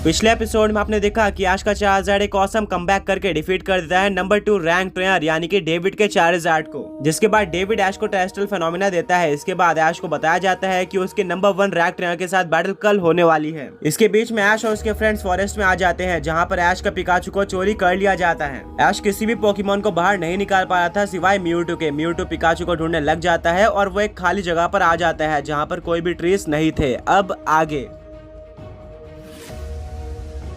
पिछले एपिसोड में आपने देखा कि ऐश का चार्जर एक ऑसम कमबैक करके डिफीट कर देता है नंबर 2 रैंक प्लेयर यानी कि डेविड के चार्जर को, जिसके बाद डेविड ऐश को टेरेस्ट्रियल फेनोमेना देता है। इसके बाद ऐश को बताया जाता है कि उसके नंबर 1 रैंक प्लेयर के साथ बैटल कल होने वाली है। इसके बीच में ऐश और उसके फ्रेंड्स फॉरेस्ट में आ जाते हैं, जहाँ पर ऐश का पिकाचू को चोरी कर लिया जाता है। ऐश किसी भी पोकेमॉन को बाहर नहीं निकाल पाया था सिवाय म्यूटू के। म्यूटू पिकाचू को ढूंढने लग जाता है और वो एक खाली जगह पर आ जाता है जहाँ पर कोई भी ट्रीज नहीं थे। अब आगे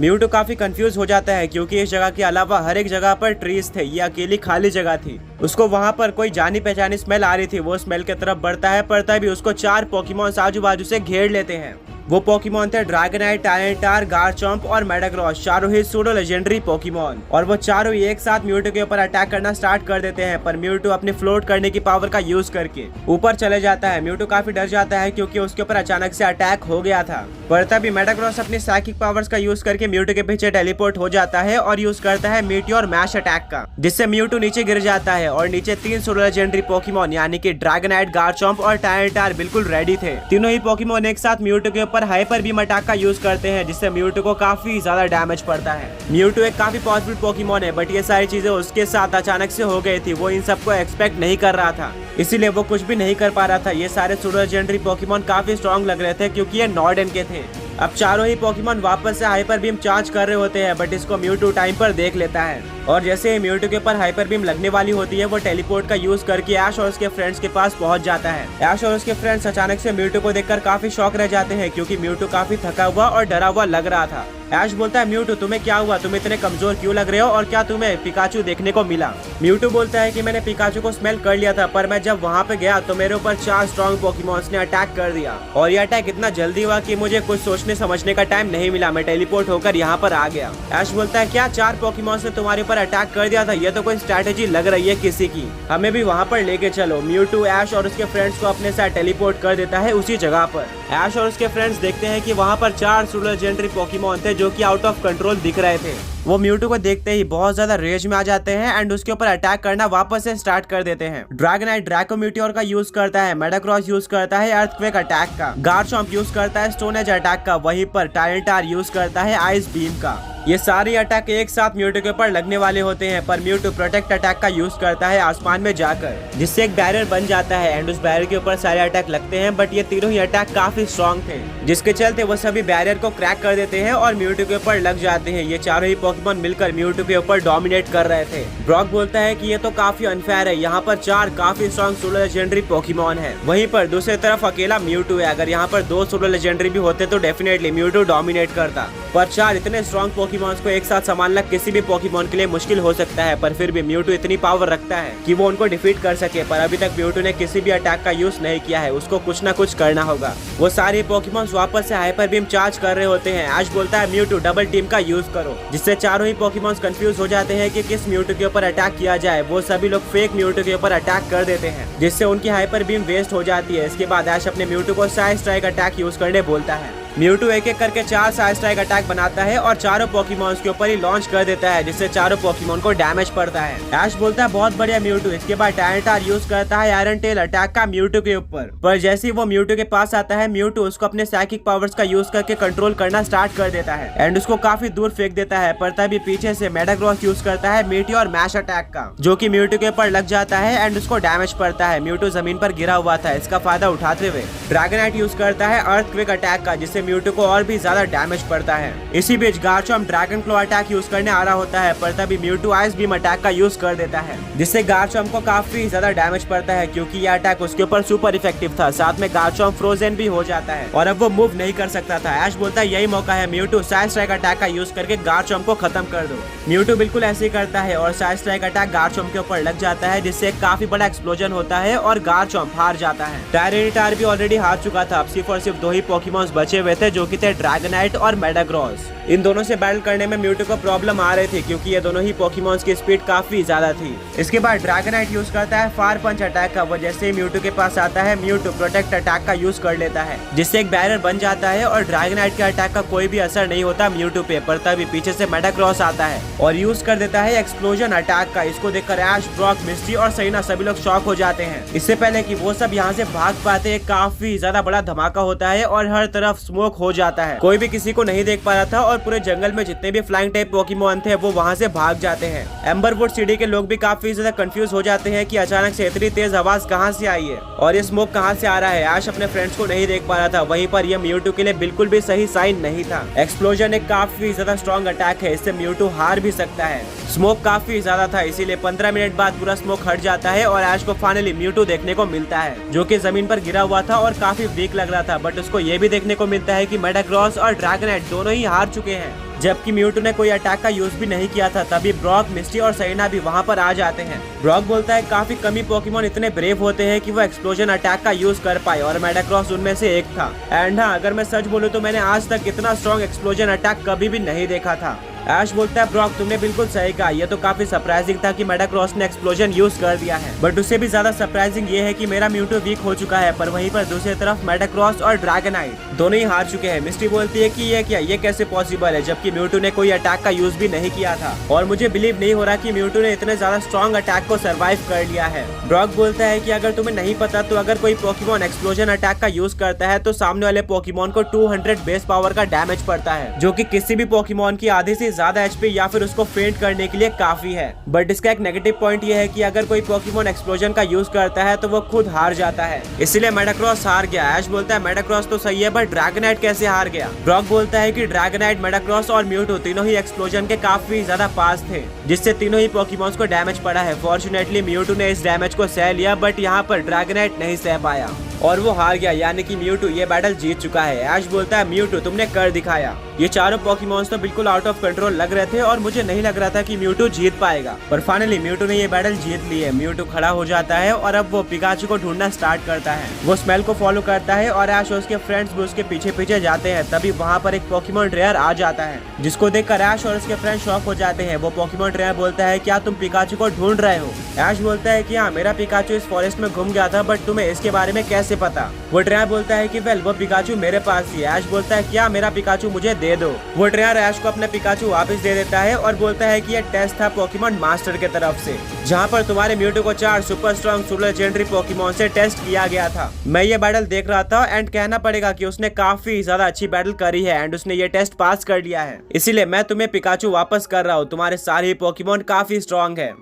म्यूटू काफी कंफ्यूज हो जाता है क्योंकि इस जगह के अलावा हर एक जगह पर ट्रीज थे, ये अकेली खाली जगह थी। उसको वहां पर कोई जानी पहचानी स्मेल आ रही थी। वो स्मेल की तरफ बढ़ता है पर तभी उसको 4 पोकेमॉन आजू बाजू से घेर लेते हैं। वो पोकेमॉन थे ड्रैगनाइट, टायरेंटार, गारचॉम्प और मेडाग्रॉस, चारों ही सूडो लेजेंडरी पोकेमॉन। और वो चारों ही एक साथ म्यूटू के ऊपर अटैक करना स्टार्ट कर देते हैं, पर म्यूटू अपनी फ्लोट करने की पावर का यूज करके ऊपर चले जाता है। म्यूटू काफी डर जाता है क्योंकि उसके ऊपर अचानक से अटैक हो गया था, पर तभी मेडाग्रॉस अपनी साइकिक पावर्स का यूज करके म्यूटू के पीछे टेलीपोर्ट हो जाता है और यूज करता है मीटियोर मैश अटैक का, जिससे म्यूटू नीचे गिर जाता है। और नीचे 3 सूडो लेजेंडरी पोकेमॉन यानी कि ड्रैगनाइट, गारचॉम्प और टायरेंटार बिल्कुल रेडी थे। तीनों ही पोकेमॉन एक साथ म्यूटू के ऊपर हाइपर बीम अटैक का यूज करते हैं, जिससे म्यूटू को काफी ज्यादा डैमेज पड़ता है। म्यूटू एक काफी पावरफुल पोकेमॉन है, बट ये सारी चीजें उसके साथ अचानक से हो गई थी। वो इन सबको एक्सपेक्ट नहीं कर रहा था, इसीलिए वो कुछ भी नहीं कर पा रहा था। ये सारे सूडो लेजेंडरी पोकेमॉन काफी स्ट्रॉन्ग लग रहे थे क्योंकि ये नॉर्डन के थे। अब चारों ही पोकेमॉन वापस से हाइपर बीम चार्ज कर रहे होते हैं, बट इसको म्यूटू टाइम पर देख लेता है। और जैसे ही म्यूटू के ऊपर हाइपर बीम लगने वाली होती है, वो टेलीपोर्ट का यूज करके ऐश और उसके फ्रेंड्स के पास पहुंच जाता है। ऐश और उसके फ्रेंड्स अचानक से म्यूटू को देखकर काफी शॉक रह जाते हैं क्योंकि म्यूटू काफी थका हुआ और डरा हुआ लग रहा था। ऐश बोलता है, म्यूटू तुम्हें क्या हुआ? तुम इतने कमजोर क्यों लग रहे हो और क्या तुम्हें पिकाचू देखने को मिला? म्यूटू बोलता है कि मैंने पिकाचू को स्मेल कर लिया था, पर मैं जब वहाँ पे गया तो मेरे ऊपर 4 स्ट्रॉन्ग पोकेमॉन्स ने अटैक कर दिया और ये अटैक इतना जल्दी हुआ कि मुझे कुछ सोचने समझने का टाइम नहीं मिला। मैं टेलीपोर्ट होकर यहाँ पर आ गया। ऐश बोलता है, क्या 4 पोकेमॉन्स ने तुम्हारे ऊपर अटैक कर दिया था? ये तो कोई स्ट्रैटेजी लग रही है किसी की, हमें भी वहाँ पर लेके चलो। म्यूटू ऐश और उसके फ्रेंड्स को अपने साथ टेलीपोर्ट कर देता है उसी जगह पर। ऐश और उसके फ्रेंड्स देखते हैं कि वहाँ पर 4 सूडो लेजेंडरी पोकेमॉन थे जो कि आउट ऑफ कंट्रोल दिख रहे थे। वो म्यूटू को देखते ही बहुत ज्यादा रेज में आ जाते हैं एंड उसके ऊपर अटैक करना वापस से स्टार्ट कर देते हैं। ड्रैगनाइट ड्रैको मीटियोर का यूज करता है, मेडाग्रॉस यूज करता है अर्थक्वेक अटैक का, गारचॉम्प यूज करता है स्टोन एज अटैक का, वहीं पर टायरेंटार यूज करता है आइस बीम का। ये सारे अटैक एक साथ म्यूटू के ऊपर लगने वाले होते हैं, पर म्यूटू प्रोटेक्ट अटैक का यूज करता है आसमान में जाकर, जिससे एक बैरियर बन जाता है एंड उस बैरियर के ऊपर सारे अटैक लगते हैं। बट ये तीनों ही अटैक काफी स्ट्रॉन्ग थे, जिसके चलते वो सभी बैरियर को क्रैक कर देते हैं और म्यूटू के ऊपर लग जाते हैं। ये चारों ही पोकेमॉन मिलकर म्यूटू के ऊपर डोमिनेट कर रहे थे। ब्रॉक बोलता है कि ये तो काफी अनफेयर है, यहाँ पर 4 काफी स्ट्रॉन्ग सूडो लेजेंडरी पोकेमॉन है, वहीं पर दूसरी तरफ अकेला म्यूटू है। अगर यहाँ पर 2 सूडो लेजेंडरी भी होते तो डेफिनेटली म्यूटू डोमिनेट करता, पर 4 इतने स्ट्रॉन्ग पोकेमॉन्स को एक साथ संभालना किसी भी पोकेमॉन के लिए मुश्किल हो सकता है। पर फिर भी म्यूटू इतनी पावर रखता है कि वो उनको डिफीट कर सके, पर अभी तक म्यूटू ने किसी भी अटैक का यूज नहीं किया है। उसको कुछ ना कुछ करना होगा। वो सारे पोकेमॉन्स वापस से हाइपर बीम चार्ज कर रहे होते हैं। ऐश बोलता है, म्यूटू डबल टीम का यूज करो, जिससे चारों ही पोकेमॉन्स कंफ्यूज हो जाते हैं कि किस म्यूटू के ऊपर अटैक किया जाए। वो सभी लोग फेक म्यूटू के ऊपर अटैक कर देते हैं, जिससे उनकी हाइपर बीम वेस्ट हो जाती है। इसके बाद ऐश अपने म्यूटू को साइड स्ट्राइक अटैक यूज करने बोलता है। म्यूटू एक एक करके 4 साइड स्ट्राइक अटैक बनाता है और चारों पोकेमॉन्स के ऊपर ही लॉन्च कर देता है, जिससे चारों पोकेमॉन को डैमेज पड़ता है। ऐश बोलता है, बहुत बढ़िया म्यूटू। इसके बाद टायरेंटार यूज करता है आयरन टेल अटैक का म्यूटू के ऊपर, पर जैसे ही वो म्यूटू के पास आता है, म्यूटू उसको अपने साइकिक पावर्स का यूज करके कंट्रोल करना स्टार्ट कर देता है एंड उसको काफी दूर फेंक देता है। पर तभी पीछे से मेडाग्रॉस यूज करता है मीटियोर मैश अटैक का, जो कि म्यूटू के ऊपर लग जाता है एंड उसको डैमेज पड़ता है। म्यूटू जमीन पर गिरा हुआ था, इसका फायदा उठाते हुए ड्रैगनाइट यूज करता है अर्थक्वेक अटैक का, जिससे म्यूटू को और भी ज्यादा डैमेज पड़ता है। इसी बीच गारचॉम्प ड्रैगन क्लो अटैक यूज करने आ रहा होता है, पर तभी म्यूटू आइस बीम अटैक का यूज कर देता है, जिससे गारचॉम्प को काफी ज्यादा डैमेज पड़ता है क्योंकि यह अटैक उसके ऊपर सुपर इफेक्टिव था। साथ में गारचॉम्प फ्रोजन भी हो जाता है और अब वो मूव नहीं कर सकता था। ऐश बोलता है, यही मौका है, म्यूटू साइड स्ट्राइक अटैक का यूज करके गारचॉम्प को खत्म कर दो। म्यूटू बिल्कुल ऐसे ही करता है और साइड स्ट्राइक अटैक गारचॉम्प के ऊपर लग जाता है, जिससे एक काफी बड़ा एक्सप्लोजन होता है और गारचॉम्प हार जाता है। टायरेंटार भी ऑलरेडी हार चुका था। अब सिर्फ और सिर्फ 2 ही पोकेमॉन्स बचे हुए थे, जो कि थे ड्रैगनाइट और मेडाग्रॉस। इन दोनों से बैटल करने में म्यूटू को प्रॉब्लम आ रही थी क्योंकि ये दोनों ही पोकेमॉन्स की स्पीड काफी ज्यादा थी। इसके बाद ड्रैगनाइट यूज करता है फायर पंच अटैक का। वो जैसे ही म्यूटू के पास आता है, म्यूटू प्रोटेक्ट अटैक का यूज कर लेता है, जिससे एक बैरियर बन जाता है और ड्रैगनाइट के अटैक का कोई भी असर नहीं होता म्यूटू पे। पर तभी पीछे से मेडाग्रॉस आता है और यूज कर देता है एक्सप्लोजन अटैक का। इसको देखकर ऐश, ब्रॉक, मिस्टी और सहीना सभी लोग शॉक हो जाते हैं। इससे पहले कि वो सब यहाँ से भाग पाते, काफी ज्यादा बड़ा धमाका होता है और हर तरफ स्मोक स्मोक हो जाता है। कोई भी किसी को नहीं देख पा रहा था और पूरे जंगल में जितने भी फ्लाइंग टाइप पोकेमॉन थे वो वहाँ से भाग जाते हैं। एम्बरवुड सिटी के लोग भी काफी ज्यादा कंफ्यूज हो जाते हैं कि अचानक से इतनी तेज आवाज कहाँ से आई है और ये स्मोक कहाँ से आ रहा है। ऐश अपने फ्रेंड्स को नहीं देख पा रहा था, वहीं पर यह म्यूटू के लिए बिल्कुल भी सही साइन नहीं था। एक्सप्लोजन एक काफी ज्यादा स्ट्रॉन्ग अटैक है, इससे म्यूटू हार भी सकता है। स्मोक काफी ज्यादा था, इसीलिए 15 मिनट बाद पूरा स्मोक हट जाता है और ऐश को फाइनली म्यूटू देखने को मिलता है, जो कि जमीन पर गिरा हुआ था और काफी वीक लग रहा था। बट उसको ये भी देखने को मिलता है कि मेटाग्रॉस और ड्रैगनाइट दोनों ही हार चुके हैं, जबकि म्यूटू ने कोई अटैक का यूज भी नहीं किया था। तभी ब्रॉक, मिस्टी और सेरेना भी वहाँ पर आ जाते हैं। ब्रॉक बोलता है काफी कम ही पोकेमॉन इतने ब्रेव होते हैं कि वो एक्सप्लोजन अटैक का यूज कर पाए और मेटाग्रॉस उनमें से एक था। एंड हाँ, अगर मैं सच बोलूँ तो मैंने आज तक इतना स्ट्रॉन्ग एक्सप्लोजन अटैक कभी भी नहीं देखा था। ऐश बोलता है ब्रॉक तुमने बिल्कुल सही कहा, ये तो काफी सरप्राइजिंग था कि मेटाग्रॉस ने एक्सप्लोजन यूज कर दिया है। बट उससे भी ज्यादा सरप्राइजिंग ये है कि मेरा म्यूटू वीक हो चुका है, पर वहीं पर दूसरी तरफ मेटाग्रॉस और ड्रैगनाइट दोनों ही हार चुके हैं। मिस्टी बोलती है कि ये कैसे पॉसिबल है, जबकि म्यूटू ने कोई अटैक का यूज भी नहीं किया था और मुझे बिलीव नहीं हो रहा कि म्यूटू ने इतने ज्यादा स्ट्रॉन्ग अटैक को सर्वाइव कर लिया है। ब्रॉक बोलता है कि अगर तुम्हें नहीं पता तो अगर कोई पोकेमॉन एक्सप्लोजन अटैक का यूज करता है तो सामने वाले पोकेमॉन को 200 बेस पावर का डैमेज पड़ता है, जो कि किसी भी पोकेमॉन की आधे से ज्यादा एचपी या फिर उसको फेंट करने के लिए काफी है। बट इसका एक नेगेटिव पॉइंट ये है कि अगर कोई पोकेमॉन एक्सप्लोजन का यूज करता है तो वो खुद हार जाता है, इसलिए मेटाग्रॉस हार गया। ऐश बोलता है मेटाग्रॉस तो सही है, बट ड्रैगनाइट कैसे हार गया। ब्रॉक बोलता है कि ड्रैगनाइट, मेटाग्रॉस और म्यूटू तीनों ही एक्सप्लोजन के काफी ज्यादा पास थे, जिससे तीनों ही पोकेमॉन्स को डैमेज पड़ा है। फॉर्चुनेटली म्यूटू ने इस डैमेज को सह लिया, बट यहाँ पर ड्रैगनाइट नहीं सह पाया और वो हार गया, यानी कि म्यूटू ये बैटल जीत चुका है। ऐश बोलता है म्यूटू तुमने कर दिखाया। ये चारों पोकेमॉन्स तो बिल्कुल आउट ऑफ कंट्रोल लग रहे थे और मुझे नहीं लग रहा था कि म्यूटू जीत पाएगा, पर फाइनली म्यूटू ने ये बैटल जीत ली है। म्यूटू खड़ा हो जाता है और अब वो पिकाचू को ढूंढना स्टार्ट करता है। वो स्मेल को फॉलो करता है और ऐश और उसके फ्रेंड्स भी उसके पीछे पीछे जाते हैं। तभी वहाँ पर एक पोकेमॉन ट्रेनर आ जाता है, जिसको देखकर ऐश और उसके फ्रेंड्स शॉक हो जाते हैं। वो पोकेमॉन ट्रेनर बोलता है क्या तुम पिकाचू को ढूंढ रहे हो। ऐश बोलता है कि हाँ, मेरा पिकाचू इस फॉरेस्ट में घूम गया था, बट तुम्हें इसके बारे में कैसे पता। वो ट्रेनर बोलता है कि वेल वो पिकाचू मेरे पास ही है। ऐश बोलता है क्या मेरा पिकाचू मुझे दे दो। वो ट्रेनर ऐश को अपना पिकाचू वापस दे देता है और बोलता है कि यह टेस्ट था पोकेमॉन मास्टर के तरफ से, जहां पर तुम्हारे म्यूटू को 4 super strong super legendary Pokemon से टेस्ट किया गया था। मैं ये बैटल देख रहा था एंड कहना पड़ेगा कि उसने काफी ज्यादा अच्छी बैटल करी है एंड उसने ये टेस्ट पास कर लिया है, इसीलिए मैं तुम्हें पिकाचू वापस कर रहा हूँ। तुम्हारे सारे पोकेमॉन काफी स्ट्रॉन्ग है।